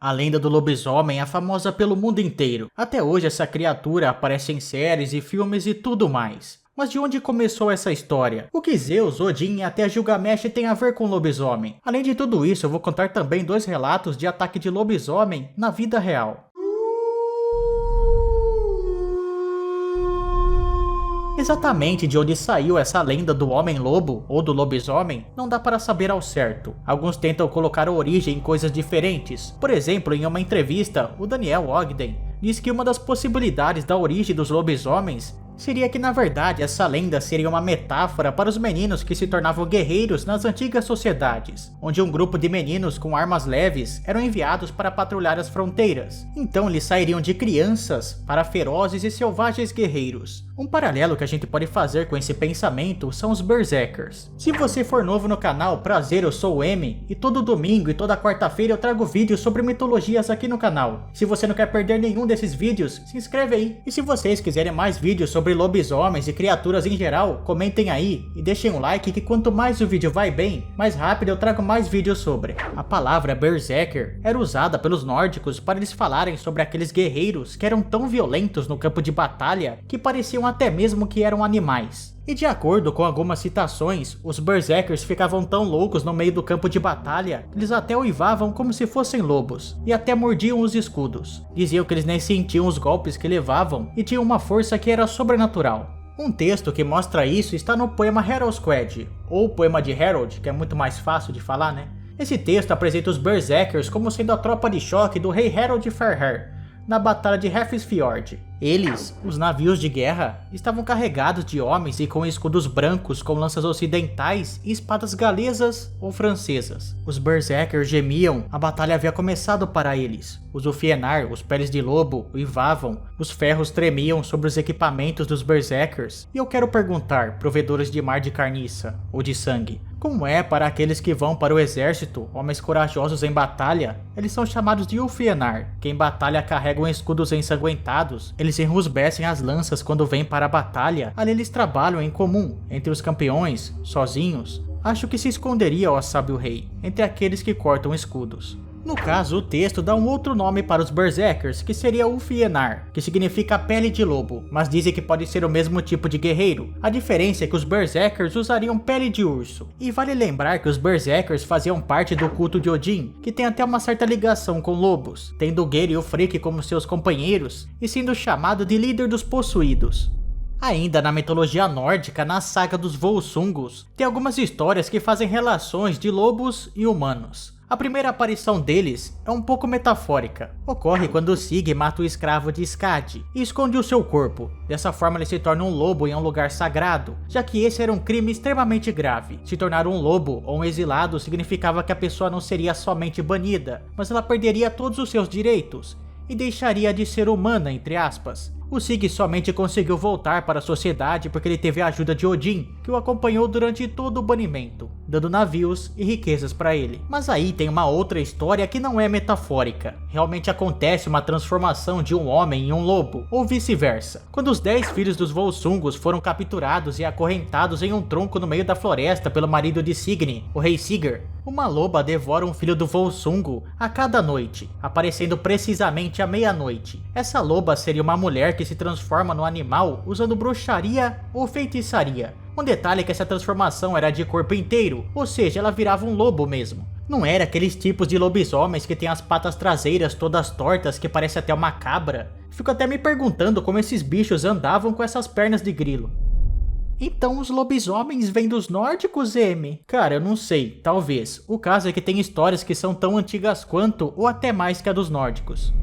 A lenda do lobisomem é famosa pelo mundo inteiro. Até hoje essa criatura aparece em séries e filmes e tudo mais. Mas de onde começou essa história? O que Zeus, Odin e até Gilgamesh tem a ver com lobisomem? Além de tudo isso, eu vou contar também 2 relatos de ataque de lobisomem na vida real. Exatamente de onde saiu essa lenda do homem-lobo ou do lobisomem não dá para saber ao certo. Alguns tentam colocar a origem em coisas diferentes. Por exemplo, em uma entrevista, o Daniel Ogden diz que uma das possibilidades da origem dos lobisomens seria que na verdade essa lenda seria uma metáfora para os meninos que se tornavam guerreiros nas antigas sociedades, onde um grupo de meninos com armas leves eram enviados para patrulhar as fronteiras. Então eles sairiam de crianças para ferozes e selvagens guerreiros. Um paralelo que a gente pode fazer com esse pensamento são os Berserkers. Se você for novo no canal, prazer, eu sou o M, e todo domingo e toda quarta-feira eu trago vídeos sobre mitologias aqui no canal. Se você não quer perder nenhum desses vídeos, se inscreve aí. E se vocês quiserem mais vídeos sobre lobisomens e criaturas em geral, comentem aí e deixem um like que quanto mais o vídeo vai bem, mais rápido eu trago mais vídeos sobre. A palavra Berserker era usada pelos nórdicos para eles falarem sobre aqueles guerreiros que eram tão violentos no campo de batalha que pareciam até mesmo que eram animais. E de acordo com algumas citações, os Berserkers ficavam tão loucos no meio do campo de batalha, que eles até uivavam como se fossem lobos, e até mordiam os escudos. Diziam que eles nem sentiam os golpes que levavam, e tinham uma força que era sobrenatural. Um texto que mostra isso está no poema Herald Squad, ou poema de Herald, que é muito mais fácil de falar, né? Esse texto apresenta os Berserkers como sendo a tropa de choque do rei Harold Fairhair, na batalha de Hrafnsfjord. Eles, os navios de guerra, estavam carregados de homens e com escudos brancos com lanças ocidentais e espadas galesas ou francesas. Os Berserkers gemiam, a batalha havia começado para eles. Os Ulfienar, os peles de lobo, uivavam, os ferros tremiam sobre os equipamentos dos Berserkers. E eu quero perguntar, provedores de mar de carniça ou de sangue, como é para aqueles que vão para o exército, homens corajosos em batalha? Eles são chamados de Ulfienar, que em batalha carregam escudos ensanguentados. Eles enrusbecem as lanças quando vêm para a batalha. Ali eles trabalham em comum, entre os campeões, sozinhos. Acho que se esconderia, ó sábio rei, entre aqueles que cortam escudos. No caso, o texto dá um outro nome para os Berserkers, que seria Ulfienar, que significa pele de lobo, mas dizem que pode ser o mesmo tipo de guerreiro. A diferença é que os Berserkers usariam pele de urso. E vale lembrar que os Berserkers faziam parte do culto de Odin, que tem até uma certa ligação com lobos, tendo o Geir e o Frigg como seus companheiros, e sendo chamado de líder dos possuídos. Ainda na mitologia nórdica, na saga dos Volsungus, tem algumas histórias que fazem relações de lobos e humanos. A primeira aparição deles é um pouco metafórica. Ocorre quando Sigg mata o escravo de Skadi e esconde o seu corpo. Dessa forma ele se torna um lobo em um lugar sagrado, já que esse era um crime extremamente grave. Se tornar um lobo ou um exilado significava que a pessoa não seria somente banida, mas ela perderia todos os seus direitos e deixaria de ser humana, entre aspas. O Sigg somente conseguiu voltar para a sociedade porque ele teve a ajuda de Odin, que o acompanhou durante todo o banimento, dando navios e riquezas para ele. Mas aí tem uma outra história que não é metafórica. Realmente acontece uma transformação de um homem em um lobo, ou vice-versa. Quando os 10 filhos dos Volsungus foram capturados e acorrentados em um tronco no meio da floresta pelo marido de Signy, o rei Sigurd, uma loba devora um filho do Volsungo a cada noite, aparecendo precisamente à meia-noite. Essa loba seria uma mulher que se transforma no animal usando bruxaria ou feitiçaria. Um detalhe é que essa transformação era de corpo inteiro, ou seja, ela virava um lobo mesmo. Não era aqueles tipos de lobisomens que tem as patas traseiras todas tortas que parece até uma cabra. Fico até me perguntando como esses bichos andavam com essas pernas de grilo. Então os lobisomens vêm dos nórdicos, M? Cara, eu não sei, talvez. O caso é que tem histórias que são tão antigas quanto, ou até mais que a dos nórdicos.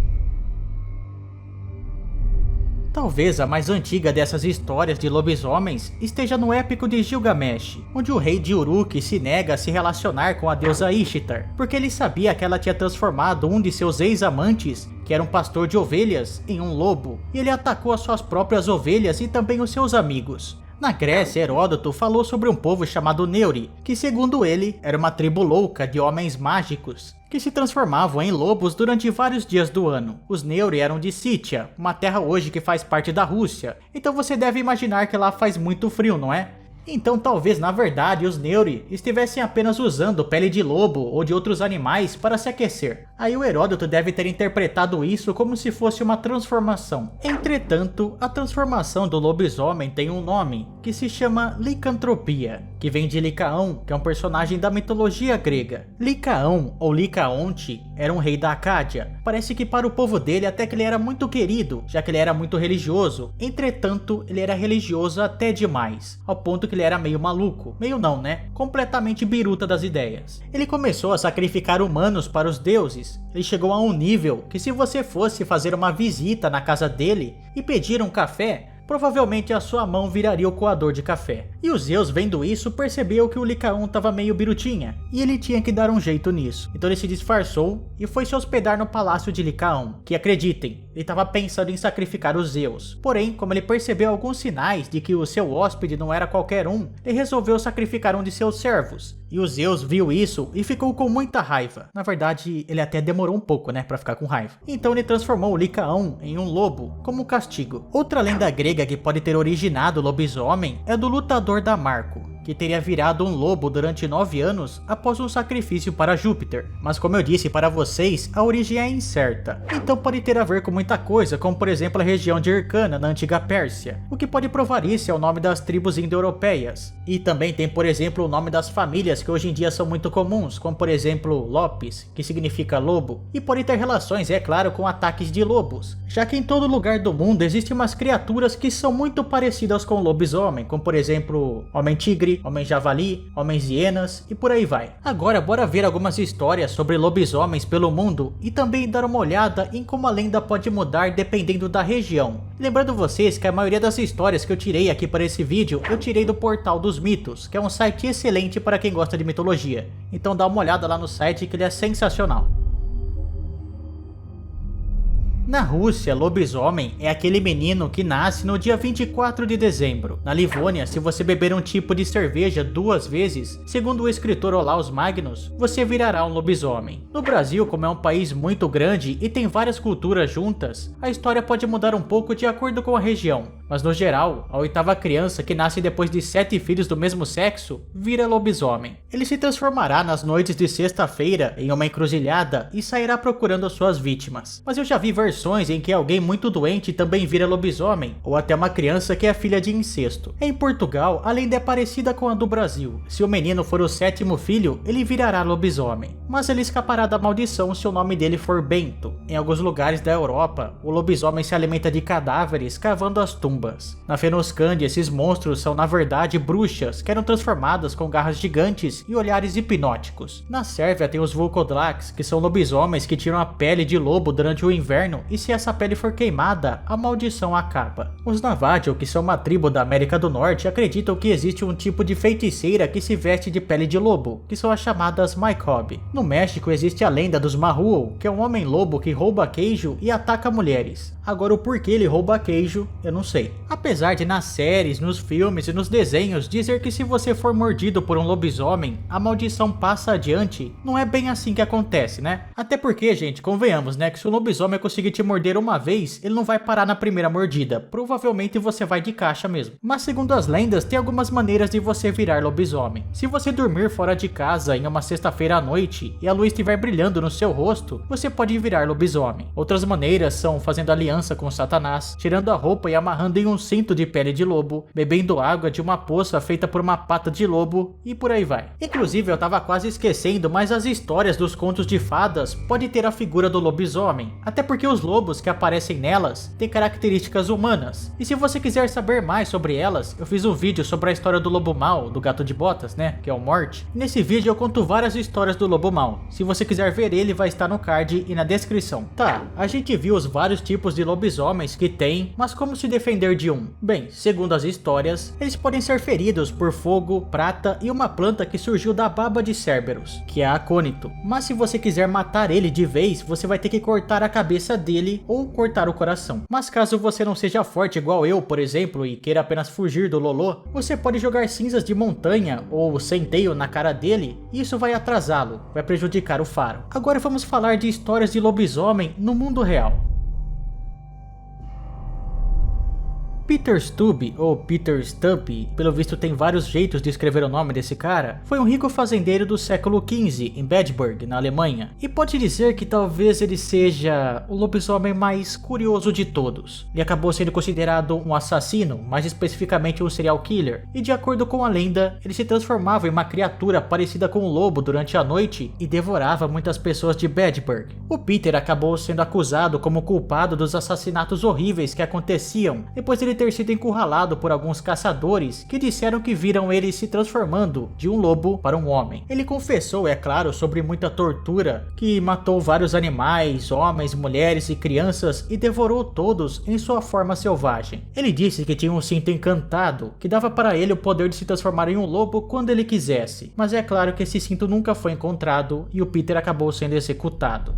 Talvez a mais antiga dessas histórias de lobisomens esteja no épico de Gilgamesh, onde o rei de Uruk se nega a se relacionar com a deusa Ishtar, porque ele sabia que ela tinha transformado um de seus ex-amantes, que era um pastor de ovelhas, em um lobo, e ele atacou as suas próprias ovelhas e também os seus amigos. Na Grécia, Heródoto falou sobre um povo chamado Neuri, que segundo ele, era uma tribo louca de homens mágicos, que se transformavam em lobos durante vários dias do ano. Os Neuri eram de Sítia, uma terra hoje que faz parte da Rússia, então você deve imaginar que lá faz muito frio, não é? Então talvez na verdade os Neuri estivessem apenas usando pele de lobo ou de outros animais para se aquecer. Aí o Heródoto deve ter interpretado isso como se fosse uma transformação. Entretanto, a transformação do lobisomem tem um nome, que se chama licantropia, que vem de Licaão, que é um personagem da mitologia grega. Licaão, ou Licaonte, era um rei da Acádia. Parece que para o povo dele até que ele era muito querido, já que ele era muito religioso. Entretanto, ele era religioso até demais, ao ponto que ele era meio maluco. Meio não, né? Completamente biruta das ideias. Ele começou a sacrificar humanos para os deuses. Ele chegou a um nível que se você fosse fazer uma visita na casa dele e pedir um café, provavelmente a sua mão viraria o coador de café. E os Zeus, vendo isso, percebeu que o Licaão estava meio birutinha, e ele tinha que dar um jeito nisso. Então ele se disfarçou e foi se hospedar no palácio de Licaão, que acreditem, ele estava pensando em sacrificar os Zeus. Porém, como ele percebeu alguns sinais de que o seu hóspede não era qualquer um, ele resolveu sacrificar um de seus servos. E o Zeus viu isso e ficou com muita raiva. Na verdade, ele até demorou um pouco, né, pra ficar com raiva. Então ele transformou o Licaão em um lobo, como castigo. Outra lenda grega que pode ter originado o lobisomem é do lutador Damarco, que teria virado um lobo durante 9 anos após um sacrifício para Júpiter. Mas como eu disse para vocês, a origem é incerta. Então pode ter a ver com muita coisa, como por exemplo a região de Hircana, na antiga Pérsia. O que pode provar isso é o nome das tribos indo-europeias. E também tem, por exemplo, o nome das famílias que hoje em dia são muito comuns, como por exemplo Lopes, que significa lobo. E pode ter relações, é claro, com ataques de lobos, já que em todo lugar do mundo existem umas criaturas que são muito parecidas com o lobisomem, como por exemplo Homem-Tigre, Homem-Javali, Homens-Hienas e por aí vai. Agora bora ver algumas histórias sobre lobisomens pelo mundo e também dar uma olhada em como a lenda pode mudar dependendo da região. Lembrando vocês que a maioria das histórias que eu tirei aqui para esse vídeo, eu tirei do Portal dos Mitos, que é um site excelente para quem gosta de mitologia. Então dá uma olhada lá no site que ele é sensacional. Na Rússia, lobisomem é aquele menino que nasce no dia 24 de dezembro. Na Livônia, se você beber um tipo de cerveja 2 vezes, segundo o escritor Olaus Magnus, você virará um lobisomem. No Brasil, como é um país muito grande e tem várias culturas juntas, a história pode mudar um pouco de acordo com a região. Mas no geral, a 8ª criança que nasce depois de 7 filhos do mesmo sexo, vira lobisomem. Ele se transformará nas noites de sexta-feira em uma encruzilhada e sairá procurando as suas vítimas. Mas eu já vi versões em que alguém muito doente também vira lobisomem, ou até uma criança que é filha de incesto. Em Portugal, a lenda é parecida com a do Brasil. Se o menino for o 7º filho, ele virará lobisomem. Mas ele escapará da maldição se o nome dele for Bento. Em alguns lugares da Europa, o lobisomem se alimenta de cadáveres cavando as tumbas. Na Fennoscândia, esses monstros são na verdade bruxas, que eram transformadas com garras gigantes e olhares hipnóticos. Na Sérvia tem os Vulkodlaks, que são lobisomens que tiram a pele de lobo durante o inverno e se essa pele for queimada, a maldição acaba. Os Navajo, que são uma tribo da América do Norte, acreditam que existe um tipo de feiticeira que se veste de pele de lobo, que são as chamadas Maikob. No México existe a lenda dos Mahuo, que é um homem-lobo que rouba queijo e ataca mulheres. Agora o porquê ele rouba queijo, eu não sei. Apesar de nas séries, nos filmes e nos desenhos dizer que se você for mordido por um lobisomem, a maldição passa adiante, não é bem assim que acontece, né? Até porque, gente, convenhamos, né, que se o lobisomem conseguir te morder uma vez, ele não vai parar na primeira mordida, provavelmente você vai de caixa mesmo. Mas segundo as lendas, tem algumas maneiras de você virar lobisomem. Se você dormir fora de casa em uma sexta-feira à noite e a luz estiver brilhando no seu rosto, você pode virar lobisomem. Outras maneiras são fazendo aliança com Satanás, tirando a roupa e amarrando em um cinto de pele de lobo, bebendo água de uma poça feita por uma pata de lobo e por aí vai. Inclusive eu tava quase esquecendo, mas as histórias dos contos de fadas pode ter a figura do lobisomem, até porque os lobos que aparecem nelas têm características humanas. E se você quiser saber mais sobre elas, eu fiz um vídeo sobre a história do lobo mau, do gato de botas, né, que é o Morte. Nesse vídeo eu conto várias histórias do lobo mau. Se você quiser ver ele, vai estar no card e na descrição. Tá, a gente viu os vários tipos de lobisomens que tem, mas como se defender de um? Bem, segundo as histórias, eles podem ser feridos por fogo, prata e uma planta que surgiu da baba de Cerberus, que é acônito. Mas se você quiser matar ele de vez, você vai ter que cortar a cabeça dele ou cortar o coração. Mas caso você não seja forte igual eu, por exemplo, e queira apenas fugir do Lolo, você pode jogar cinzas de montanha ou centeio na cara dele e isso vai atrasá-lo, vai prejudicar o faro. Agora vamos falar de histórias de lobisomem no mundo real. Peter Stubb, ou Peter Stubb, pelo visto tem vários jeitos de escrever o nome desse cara, foi um rico fazendeiro do século XV em Bedburg, na Alemanha, e pode dizer que talvez ele seja o lobisomem mais curioso de todos. Ele acabou sendo considerado um assassino, mais especificamente um serial killer, e de acordo com a lenda, ele se transformava em uma criatura parecida com um lobo durante a noite e devorava muitas pessoas de Bedburg. O Peter acabou sendo acusado como culpado dos assassinatos horríveis que aconteciam depois de ele ter sido encurralado por alguns caçadores que disseram que viram ele se transformando de um lobo para um homem. Ele confessou, é claro, sobre muita tortura, que matou vários animais, homens, mulheres e crianças e devorou todos em sua forma selvagem. Ele disse que tinha um cinto encantado que dava para ele o poder de se transformar em um lobo quando ele quisesse, mas é claro que esse cinto nunca foi encontrado e o Peter acabou sendo executado.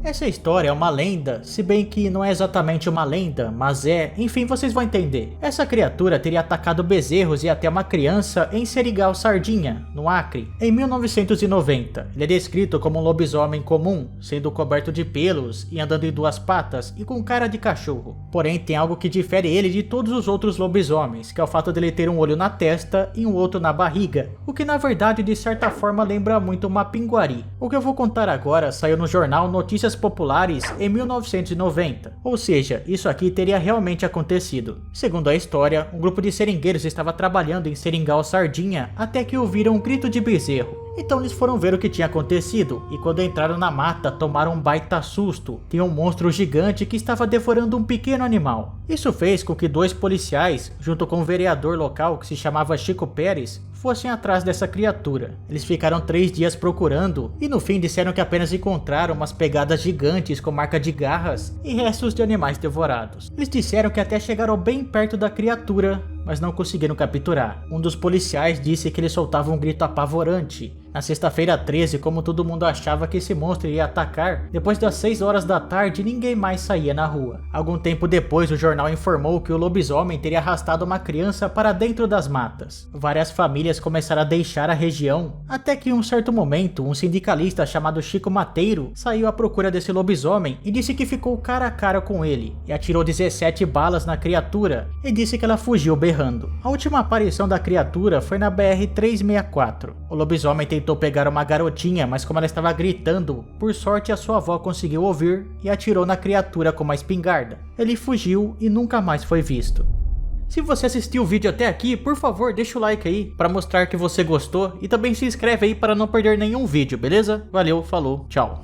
Essa história é uma lenda, se bem que não é exatamente uma lenda, mas enfim, vocês vão entender. Essa criatura teria atacado bezerros e até uma criança em Seringal Sardinha, no Acre, em 1990. Ele é descrito como um lobisomem comum, sendo coberto de pelos e andando em duas patas e com cara de cachorro. Porém, tem algo que difere ele de todos os outros lobisomens, que é o fato dele ter um olho na testa e um outro na barriga, o que na verdade de certa forma lembra muito uma pinguari. O que eu vou contar agora saiu no jornal Notícias Populares em 1990, ou seja, isso aqui teria realmente acontecido. Segundo a história, um grupo de seringueiros estava trabalhando em Seringal Sardinha até que ouviram um grito de bezerro. Então eles foram ver o que tinha acontecido, e quando entraram na mata tomaram um baita susto. Tinha um monstro gigante que estava devorando um pequeno animal. Isso fez com que dois policiais, junto com um vereador local que se chamava Chico Pérez, fossem atrás dessa criatura. Eles ficaram 3 dias procurando e no fim disseram que apenas encontraram umas pegadas gigantes com marca de garras e restos de animais devorados. Eles disseram que até chegaram bem perto da criatura, mas não conseguiram capturar. Um dos policiais disse que ele soltava um grito apavorante. Na sexta-feira 13, como todo mundo achava que esse monstro iria atacar, depois das 6 horas da tarde ninguém mais saía na rua. Algum tempo depois, o jornal informou que o lobisomem teria arrastado uma criança para dentro das matas. Várias famílias começaram a deixar a região, até que em um certo momento, um sindicalista chamado Chico Mateiro saiu à procura desse lobisomem e disse que ficou cara a cara com ele, e atirou 17 balas na criatura, e disse que ela fugiu berrando. A última aparição da criatura foi na BR-364. O lobisomem tentou pegar uma garotinha, mas como ela estava gritando, por sorte a sua avó conseguiu ouvir e atirou na criatura com uma espingarda. Ele fugiu e nunca mais foi visto. Se você assistiu o vídeo até aqui, por favor deixa o like aí para mostrar que você gostou e também se inscreve aí para não perder nenhum vídeo, beleza? Valeu, falou, tchau.